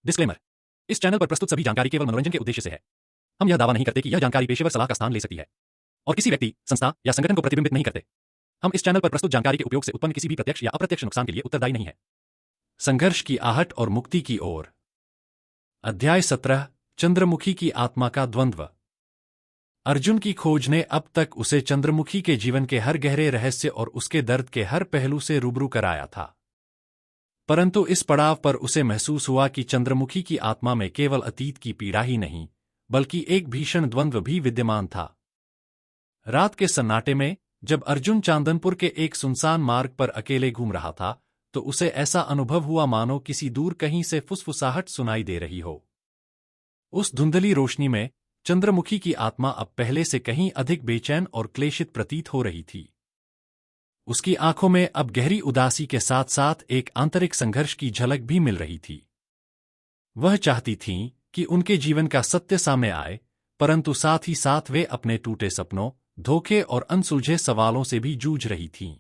Disclaimer. इस channel पर प्रस्तुत सभी जानकारी केवल मनोरंजन के उद्देश्य से है। हम यह दावा नहीं करते कि यह जानकारी पेशेवर सलाह का स्थान ले सकती है और किसी व्यक्ति, संस्था या संगठन को प्रतिबिंबित नहीं करते। हम इस चैनल पर प्रस्तुत जानकारी के उपयोग से उत्पन्न किसी भी प्रत्यक्ष या अप्रत्यक्ष नुकसान के लिए उत्तरदायी नहीं है। संघर्ष की आहट और मुक्ति की ओर। अध्याय 17। चंद्रमुखी की आत्मा का द्वंद्व। अर्जुन की खोज ने अब तक उसे चंद्रमुखी के जीवन के हर गहरे रहस्य और उसके दर्द के हर पहलू से रूबरू कराया था। परंतु इस पड़ाव पर उसे महसूस हुआ कि चंद्रमुखी की आत्मा में केवल अतीत की पीड़ा ही नहीं, बल्कि एक भीषण द्वंद्व भी विद्यमान था। रात के सन्नाटे में, जब अर्जुन चांदनपुर के एक सुनसान मार्ग पर अकेले घूम रहा था, तो उसे ऐसा अनुभव हुआ मानो किसी दूर कहीं से फुसफुसाहट सुनाई दे रही हो। उस धुंधली रोशनी में चंद्रमुखी की आत्मा अब पहले से कहीं अधिक बेचैन और क्लेशित प्रतीत हो रही थी। उसकी आंखों में अब गहरी उदासी के साथ साथ एक आंतरिक संघर्ष की झलक भी मिल रही थी। वह चाहती थीं कि उनके जीवन का सत्य सामने आए, परंतु साथ ही साथ वे अपने टूटे सपनों, धोखे और अनसुलझे सवालों से भी जूझ रही थीं।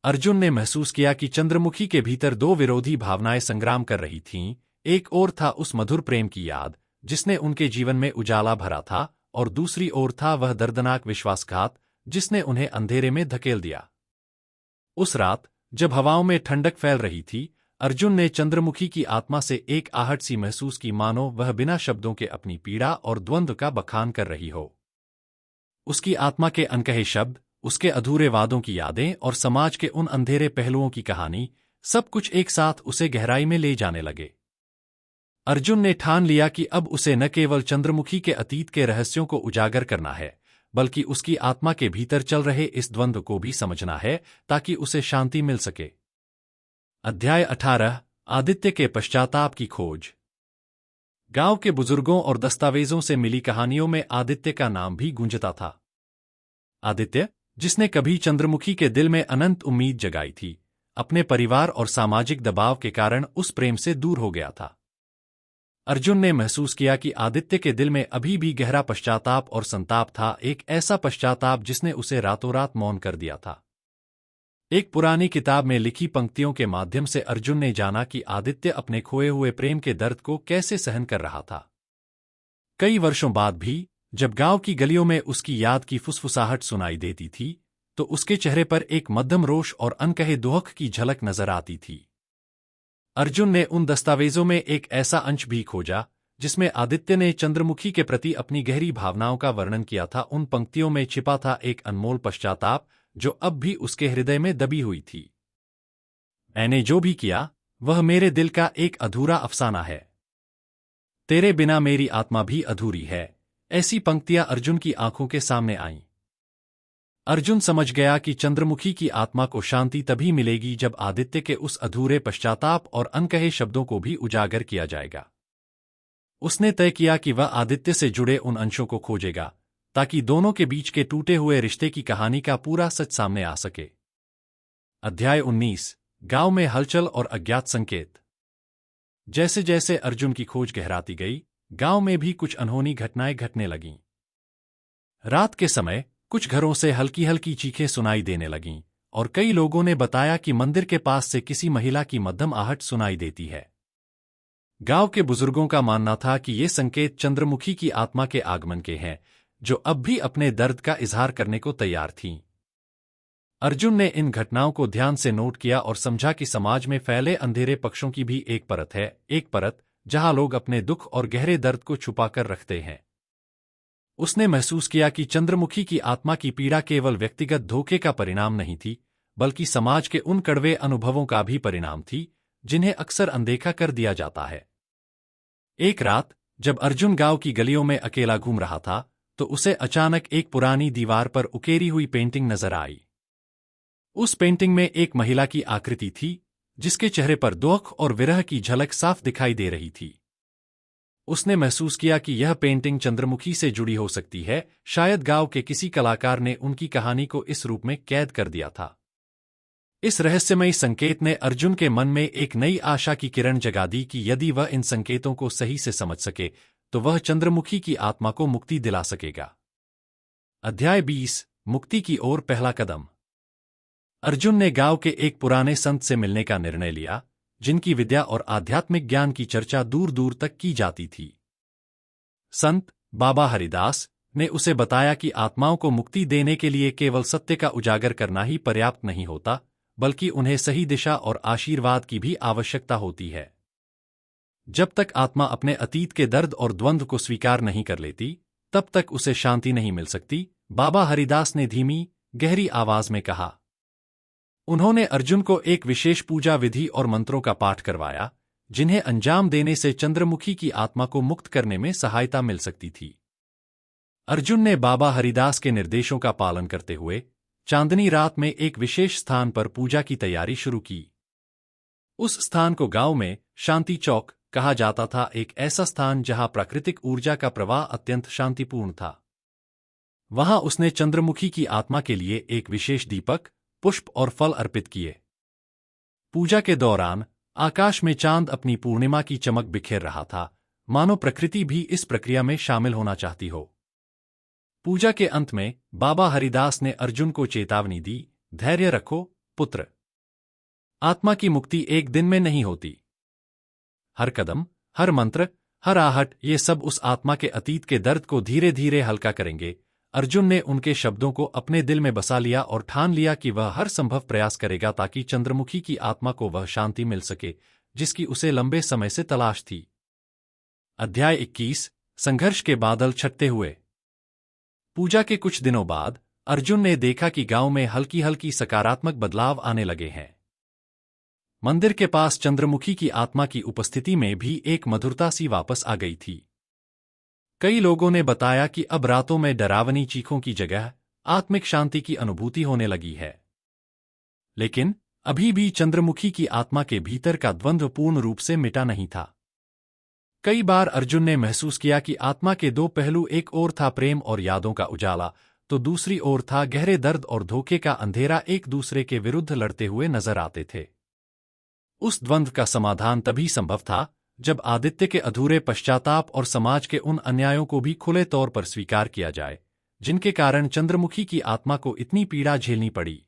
अर्जुन ने महसूस किया कि चंद्रमुखी के भीतर दो विरोधी भावनाएं संग्राम कर रही थीं। एक ओर था उस मधुर प्रेम की याद जिसने उनके जीवन में उजाला भरा था, और दूसरी ओर था वह दर्दनाक विश्वासघात जिसने उन्हें अंधेरे में धकेल दिया। उस रात, जब हवाओं में ठंडक फैल रही थी, अर्जुन ने चंद्रमुखी की आत्मा से एक आहट सी महसूस की, मानो वह बिना शब्दों के अपनी पीड़ा और द्वंद्व का बखान कर रही हो। उसकी आत्मा के अनकहे शब्द, उसके अधूरे वादों की यादें और समाज के उन अंधेरे पहलुओं की कहानी, सब कुछ एक साथ उसे गहराई में ले जाने लगे। अर्जुन ने ठान लिया कि अब उसे न केवल चंद्रमुखी के अतीत के रहस्यों को उजागर करना है, बल्कि उसकी आत्मा के भीतर चल रहे इस द्वंद्व को भी समझना है, ताकि उसे शांति मिल सके। अध्याय 18। आदित्य के पश्चाताप की खोज। गांव के बुजुर्गों और दस्तावेजों से मिली कहानियों में आदित्य का नाम भी गूंजता था। आदित्य, जिसने कभी चंद्रमुखी के दिल में अनंत उम्मीद जगाई थी, अपने परिवार और सामाजिक दबाव के कारण उस प्रेम से दूर हो गया था। अर्जुन ने महसूस किया कि आदित्य के दिल में अभी भी गहरा पश्चाताप और संताप था, एक ऐसा पश्चाताप जिसने उसे रातों रात मौन कर दिया था। एक पुरानी किताब में लिखी पंक्तियों के माध्यम से अर्जुन ने जाना कि आदित्य अपने खोए हुए प्रेम के दर्द को कैसे सहन कर रहा था। कई वर्षों बाद भी, जब गांव की गलियों में उसकी याद की फुसफुसाहट सुनाई देती थी, तो उसके चेहरे पर एक मध्यम रोष और अनकहे दुख की झलक नजर आती थी। अर्जुन ने उन दस्तावेजों में एक ऐसा अंश भी खोजा जिसमें आदित्य ने चंद्रमुखी के प्रति अपनी गहरी भावनाओं का वर्णन किया था। उन पंक्तियों में छिपा था एक अनमोल पश्चाताप जो अब भी उसके हृदय में दबी हुई थी। मैंने जो भी किया, वह मेरे दिल का एक अधूरा अफसाना है। तेरे बिना मेरी आत्मा भी अधूरी है। ऐसी पंक्तियां अर्जुन की आंखों के सामने आईं। अर्जुन समझ गया कि चंद्रमुखी की आत्मा को शांति तभी मिलेगी जब आदित्य के उस अधूरे पश्चाताप और अनकहे शब्दों को भी उजागर किया जाएगा। उसने तय किया कि वह आदित्य से जुड़े उन अंशों को खोजेगा, ताकि दोनों के बीच के टूटे हुए रिश्ते की कहानी का पूरा सच सामने आ सके। अध्याय 19। गांव में हलचल और अज्ञात संकेत। जैसे जैसे अर्जुन की खोज गहराती गई, गांव में भी कुछ अनहोनी घटनाएं घटने लगीं। रात के समय कुछ घरों से हल्की हल्की चीखें सुनाई देने लगीं, और कई लोगों ने बताया कि मंदिर के पास से किसी महिला की मध्यम आहट सुनाई देती है। गांव के बुजुर्गों का मानना था कि ये संकेत चंद्रमुखी की आत्मा के आगमन के हैं, जो अब भी अपने दर्द का इजहार करने को तैयार थीं। अर्जुन ने इन घटनाओं को ध्यान से नोट किया और समझा कि समाज में फैले अंधेरे पक्षों की भी एक परत है, एक परत जहां लोग अपने दुख और गहरे दर्द को छुपाकर रखते हैं। उसने महसूस किया कि चंद्रमुखी की आत्मा की पीड़ा केवल व्यक्तिगत धोखे का परिणाम नहीं थी, बल्कि समाज के उन कड़वे अनुभवों का भी परिणाम थी, जिन्हें अक्सर अनदेखा कर दिया जाता है। एक रात, जब अर्जुन गांव की गलियों में अकेला घूम रहा था, तो उसे अचानक एक पुरानी दीवार पर उकेरी हुई पेंटिंग नजर आई। उस पेंटिंग में एक महिला की आकृति थी, जिसके चेहरे पर दुख और विरह की झलक साफ दिखाई दे रही थी। उसने महसूस किया कि यह पेंटिंग चंद्रमुखी से जुड़ी हो सकती है, शायद गांव के किसी कलाकार ने उनकी कहानी को इस रूप में कैद कर दिया था। इस रहस्यमयी संकेत ने अर्जुन के मन में एक नई आशा की किरण जगा दी कि यदि वह इन संकेतों को सही से समझ सके, तो वह चंद्रमुखी की आत्मा को मुक्ति दिला सकेगा। अध्याय 20। मुक्ति की ओर पहला कदम। अर्जुन ने गांव के एक पुराने संत से मिलने का निर्णय लिया, जिनकी विद्या और आध्यात्मिक ज्ञान की चर्चा दूर दूर तक की जाती थी। संत बाबा हरिदास ने उसे बताया कि आत्माओं को मुक्ति देने के लिए केवल सत्य का उजागर करना ही पर्याप्त नहीं होता, बल्कि उन्हें सही दिशा और आशीर्वाद की भी आवश्यकता होती है। जब तक आत्मा अपने अतीत के दर्द और द्वंद्व को स्वीकार नहीं कर लेती, तब तक उसे शांति नहीं मिल सकती, बाबा हरिदास ने धीमी, गहरी आवाज में कहा। उन्होंने अर्जुन को एक विशेष पूजा विधि और मंत्रों का पाठ करवाया, जिन्हें अंजाम देने से चंद्रमुखी की आत्मा को मुक्त करने में सहायता मिल सकती थी। अर्जुन ने बाबा हरिदास के निर्देशों का पालन करते हुए चांदनी रात में एक विशेष स्थान पर पूजा की तैयारी शुरू की। उस स्थान को गांव में शांति चौक कहा जाता था, एक ऐसा स्थान जहां प्राकृतिक ऊर्जा का प्रवाह अत्यंत शांतिपूर्ण था। वहां उसने चंद्रमुखी की आत्मा के लिए एक विशेष दीपक, पुष्प और फल अर्पित किए। पूजा के दौरान आकाश में चांद अपनी पूर्णिमा की चमक बिखेर रहा था, मानो प्रकृति भी इस प्रक्रिया में शामिल होना चाहती हो। पूजा के अंत में बाबा हरिदास ने अर्जुन को चेतावनी दी, धैर्य रखो पुत्र। आत्मा की मुक्ति एक दिन में नहीं होती। हर कदम, हर मंत्र, हर आहट, ये सब उस आत्मा के अतीत के दर्द को धीरे धीरे हल्का करेंगे। अर्जुन ने उनके शब्दों को अपने दिल में बसा लिया और ठान लिया कि वह हर संभव प्रयास करेगा ताकि चंद्रमुखी की आत्मा को वह शांति मिल सके जिसकी उसे लंबे समय से तलाश थी। अध्याय 21 संघर्ष के बादल छटते हुए। पूजा के कुछ दिनों बाद अर्जुन ने देखा कि गांव में हल्की हल्की सकारात्मक बदलाव आने लगे हैं। मंदिर के पास चंद्रमुखी की आत्मा की उपस्थिति में भी एक मधुरता सी वापस आ गई थी। कई लोगों ने बताया कि अब रातों में डरावनी चीखों की जगह आत्मिक शांति की अनुभूति होने लगी है। लेकिन अभी भी चंद्रमुखी की आत्मा के भीतर का द्वंद्व पूर्ण रूप से मिटा नहीं था। कई बार अर्जुन ने महसूस किया कि आत्मा के दो पहलू, एक ओर था प्रेम और यादों का उजाला, तो दूसरी ओर था गहरे दर्द और धोखे का अंधेरा, एक दूसरे के विरुद्ध लड़ते हुए नजर आते थे। उस द्वंद्व का समाधान तभी संभव था जब आदित्य के अधूरे पश्चाताप और समाज के उन अन्यायों को भी खुले तौर पर स्वीकार किया जाए जिनके कारण चंद्रमुखी की आत्मा को इतनी पीड़ा झेलनी पड़ी।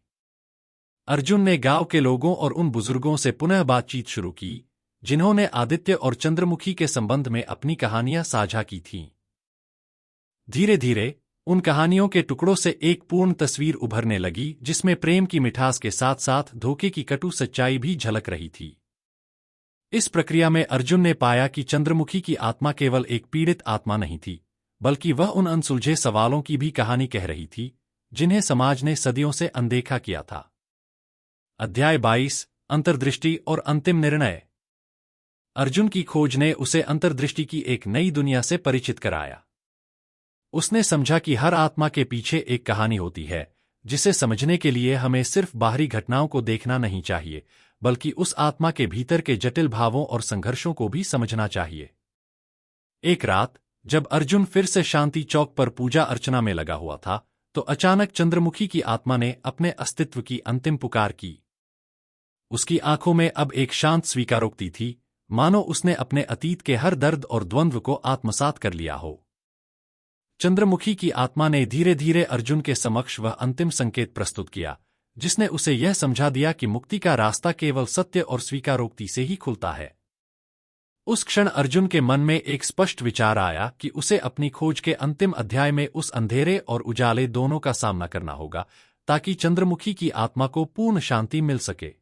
अर्जुन ने गांव के लोगों और उन बुजुर्गों से पुनः बातचीत शुरू की जिन्होंने आदित्य और चंद्रमुखी के संबंध में अपनी कहानियां साझा की थीं। धीरे धीरे उन कहानियों के टुकड़ों से एक पूर्ण तस्वीर उभरने लगी जिसमें प्रेम की मिठास के साथ साथ धोखे की कटु सच्चाई भी झलक रही थी। इस प्रक्रिया में अर्जुन ने पाया कि चंद्रमुखी की आत्मा केवल एक पीड़ित आत्मा नहीं थी, बल्कि वह उन अनसुलझे सवालों की भी कहानी कह रही थी जिन्हें समाज ने सदियों से अनदेखा किया था। अध्याय 22 अंतर्दृष्टि और अंतिम निर्णय। अर्जुन की खोज ने उसे अंतर्दृष्टि की एक नई दुनिया से परिचित कराया। उसने समझा कि हर आत्मा के पीछे एक कहानी होती है जिसे समझने के लिए हमें सिर्फ बाहरी घटनाओं को देखना नहीं चाहिए, बल्कि उस आत्मा के भीतर के जटिल भावों और संघर्षों को भी समझना चाहिए। एक रात जब अर्जुन फिर से शांति चौक पर पूजा अर्चना में लगा हुआ था, तो अचानक चंद्रमुखी की आत्मा ने अपने अस्तित्व की अंतिम पुकार की। उसकी आंखों में अब एक शांत स्वीकारोक्ति थी, मानो उसने अपने अतीत के हर दर्द और द्वंद्व को आत्मसात कर लिया हो। चंद्रमुखी की आत्मा ने धीरे धीरे अर्जुन के समक्ष वह अंतिम संकेत प्रस्तुत किया जिसने उसे यह समझा दिया कि मुक्ति का रास्ता केवल सत्य और स्वीकारोक्ति से ही खुलता है। उस क्षण अर्जुन के मन में एक स्पष्ट विचार आया कि उसे अपनी खोज के अंतिम अध्याय में उस अंधेरे और उजाले दोनों का सामना करना होगा ताकि चंद्रमुखी की आत्मा को पूर्ण शांति मिल सके।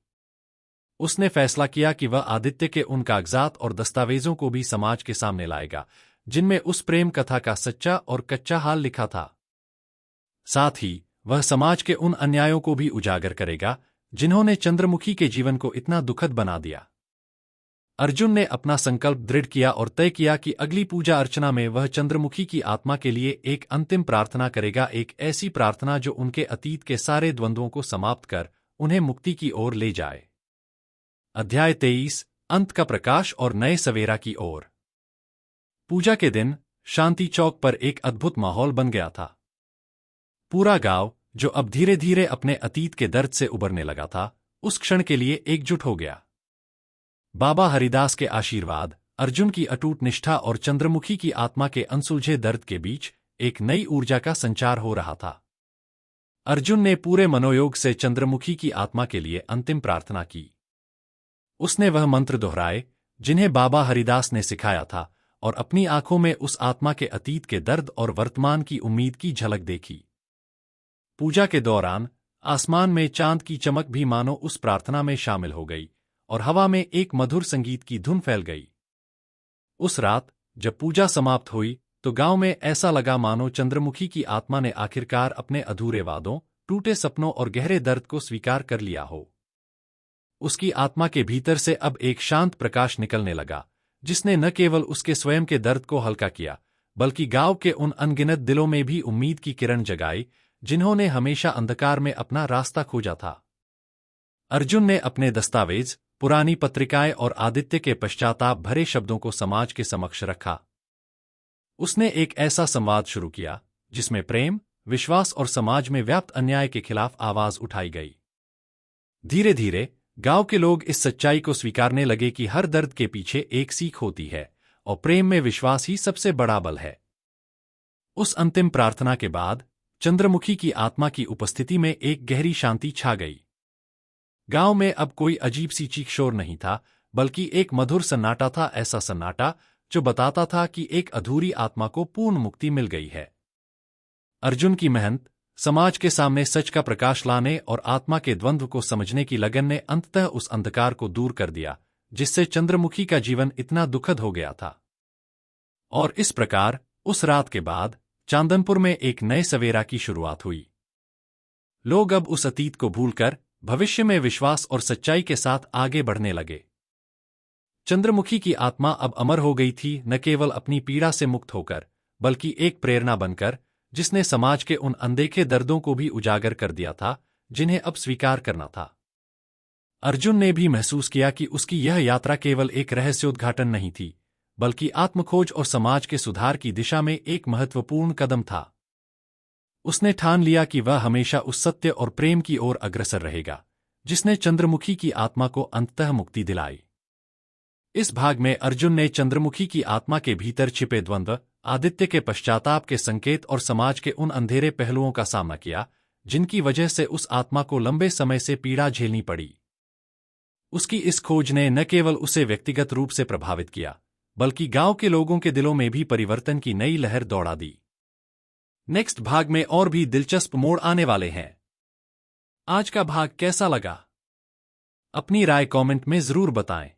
उसने फैसला किया कि वह आदित्य के उन कागजात और दस्तावेजों को भी समाज के सामने लाएगा जिनमें उस प्रेम कथा का सच्चा और कच्चा हाल लिखा था। साथ ही वह समाज के उन अन्यायों को भी उजागर करेगा जिन्होंने चंद्रमुखी के जीवन को इतना दुखद बना दिया। अर्जुन ने अपना संकल्प दृढ़ किया और तय किया कि अगली पूजा अर्चना में वह चंद्रमुखी की आत्मा के लिए एक अंतिम प्रार्थना करेगा, एक ऐसी प्रार्थना जो उनके अतीत के सारे द्वंद्वों को समाप्त कर उन्हें मुक्ति की ओर ले जाए। अध्याय 23 अंत का प्रकाश और नए सवेरा की ओर। पूजा के दिन शांति चौक पर एक अद्भुत माहौल बन गया था। पूरा गांव, जो अब धीरे धीरे अपने अतीत के दर्द से उबरने लगा था, उस क्षण के लिए एकजुट हो गया। बाबा हरिदास के आशीर्वाद, अर्जुन की अटूट निष्ठा और चंद्रमुखी की आत्मा के अनसुलझे दर्द के बीच एक नई ऊर्जा का संचार हो रहा था। अर्जुन ने पूरे मनोयोग से चंद्रमुखी की आत्मा के लिए अंतिम प्रार्थना की। उसने वह मंत्र दोहराए जिन्हें बाबा हरिदास ने सिखाया था और अपनी आंखों में उस आत्मा के अतीत के दर्द और वर्तमान की उम्मीद की झलक देखी। पूजा के दौरान आसमान में चांद की चमक भी मानो उस प्रार्थना में शामिल हो गई और हवा में एक मधुर संगीत की धुन फैल गई। उस रात जब पूजा समाप्त हुई तो गांव में ऐसा लगा मानो चंद्रमुखी की आत्मा ने आखिरकार अपने अधूरे वादों, टूटे सपनों और गहरे दर्द को स्वीकार कर लिया हो। उसकी आत्मा के भीतर से अब एक शांत प्रकाश निकलने लगा, जिसने न केवल उसके स्वयं के दर्द को हल्का किया, बल्कि गांव के उन अनगिनत दिलों में भी उम्मीद की किरण जगाई, जिन्होंने हमेशा अंधकार में अपना रास्ता खोजा था। अर्जुन ने अपने दस्तावेज, पुरानी पत्रिकाएं और आदित्य के पश्चाताप भरे शब्दों को समाज के समक्ष रखा। उसने एक ऐसा संवाद शुरू किया जिसमें प्रेम, विश्वास और समाज में व्याप्त अन्याय के खिलाफ आवाज उठाई गई। धीरे धीरे गांव के लोग इस सच्चाई को स्वीकारने लगे कि हर दर्द के पीछे एक सीख होती है और प्रेम में विश्वास ही सबसे बड़ा बल है। उस अंतिम प्रार्थना के बाद चंद्रमुखी की आत्मा की उपस्थिति में एक गहरी शांति छा गई। गांव में अब कोई अजीब सी चीख शोर नहीं था, बल्कि एक मधुर सन्नाटा था, ऐसा सन्नाटा जो बताता था कि एक अधूरी आत्मा को पूर्ण मुक्ति मिल गई है। अर्जुन की मेहनत, समाज के सामने सच का प्रकाश लाने और आत्मा के द्वंद्व को समझने की लगन ने अंततः उस अंधकार को दूर कर दिया जिससे चंद्रमुखी का जीवन इतना दुखद हो गया था। और इस प्रकार उस रात के बाद चांदनपुर में एक नए सवेरा की शुरुआत हुई। लोग अब उस अतीत को भूलकर भविष्य में विश्वास और सच्चाई के साथ आगे बढ़ने लगे। चंद्रमुखी की आत्मा अब अमर हो गई थी, न केवल अपनी पीड़ा से मुक्त होकर, बल्कि एक प्रेरणा बनकर जिसने समाज के उन अनदेखे दर्दों को भी उजागर कर दिया था जिन्हें अब स्वीकार करना था। अर्जुन ने भी महसूस किया कि उसकी यह यात्रा केवल एक रहस्योद्घाटन नहीं थी, बल्कि आत्मखोज और समाज के सुधार की दिशा में एक महत्वपूर्ण कदम था। उसने ठान लिया कि वह हमेशा उस सत्य और प्रेम की ओर अग्रसर रहेगा जिसने चंद्रमुखी की आत्मा को अंततः मुक्ति दिलाई। इस भाग में अर्जुन ने चंद्रमुखी की आत्मा के भीतर छिपे द्वंद्व, आदित्य के पश्चाताप के संकेत और समाज के उन अंधेरे पहलुओं का सामना किया जिनकी वजह से उस आत्मा को लंबे समय से पीड़ा झेलनी पड़ी। उसकी इस खोज ने न केवल उसे व्यक्तिगत रूप से प्रभावित किया, बल्कि गांव के लोगों के दिलों में भी परिवर्तन की नई लहर दौड़ा दी। नेक्स्ट भाग में और भी दिलचस्प मोड़ आने वाले हैं। आज का भाग कैसा लगा? अपनी राय कमेंट में जरूर बताएं।